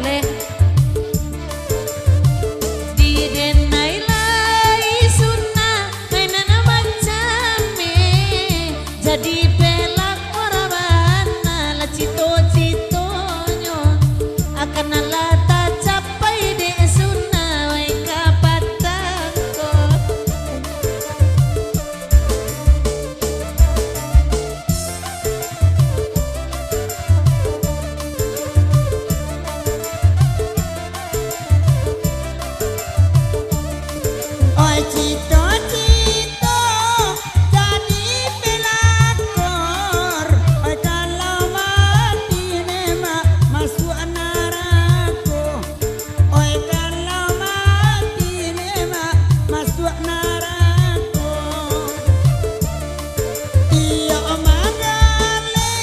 dole. Di denai lai sunna mainan macam me. Jadi pelak orabana la cito-cito nyo akan nalata capai de sunna wai kapatangko. Oi cito-cito jadi pelakor. Oi kalau mati nema masuk neraka. Oi kalau mati nema masuk neraka. Iya magale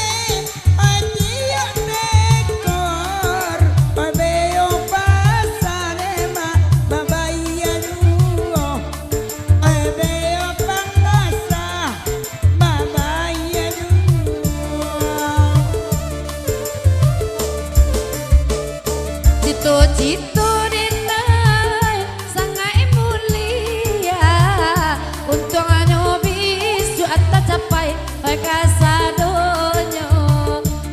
oi dia nekor. Oi beo pasane ma babaya duo. Oi beo pangasa babaya duo. Cito-cito denai sangai mulia untuk anu bisu atta capai kasadonyo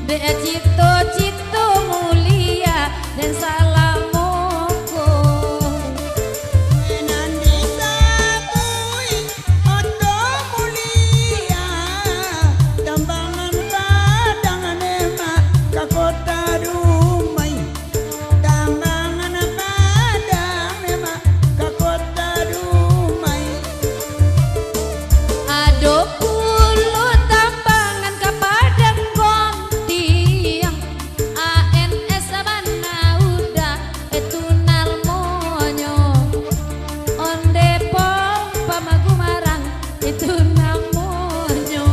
be cito-cito mulia dan salamoko. Nanti sabui oto mulia tambangan padangan ema ka kota Dumai. Tambangan padang ema ka kota Dumai. Ado pulo tambangan ke Padang Kontiang ANS mana udah tunal monyo onde pompa magumarang itu namonyo.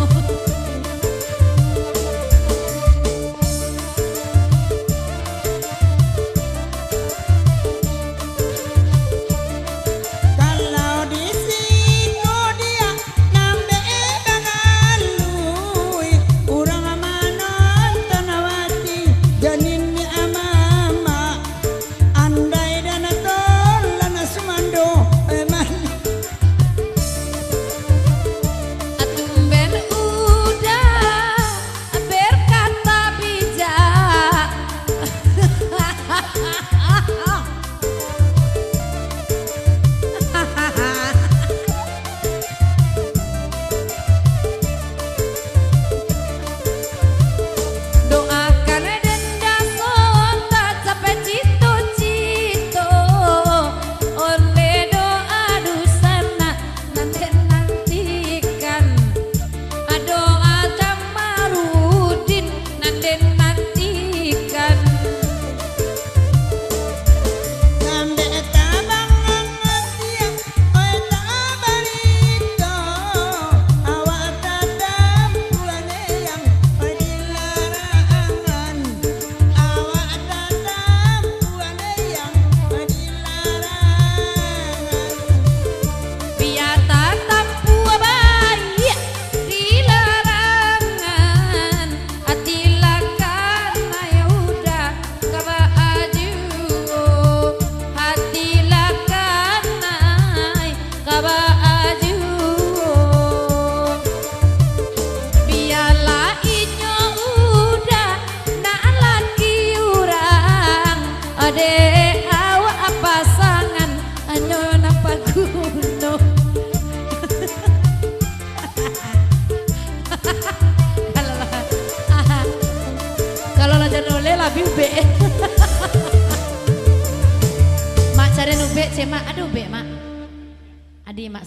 Kalau di situ dia nambe bangalui urang amanon tanawati janinnya amama andai dana tolan sumando eman Atumben udah berkata bijak. Doakan denda sonta capai cito-cito oleh doa dusana nanti nantikan doa Jamaludin nanti nantikan. nambe tabangan dia oi tabarito awak tatap buane yang oi dilarangan awak tatap buane yang oi dilarangan. Biar tatap buah bayi dilarangan hatilakan ya udah kaba aju hatilakan kaba aju biarlah inyo udah nak laki urang ade awak pasangan anu napa gunung. Kalau lah jangan oleh lah be. Mak cari nubek cema aduh be mak. Adi mak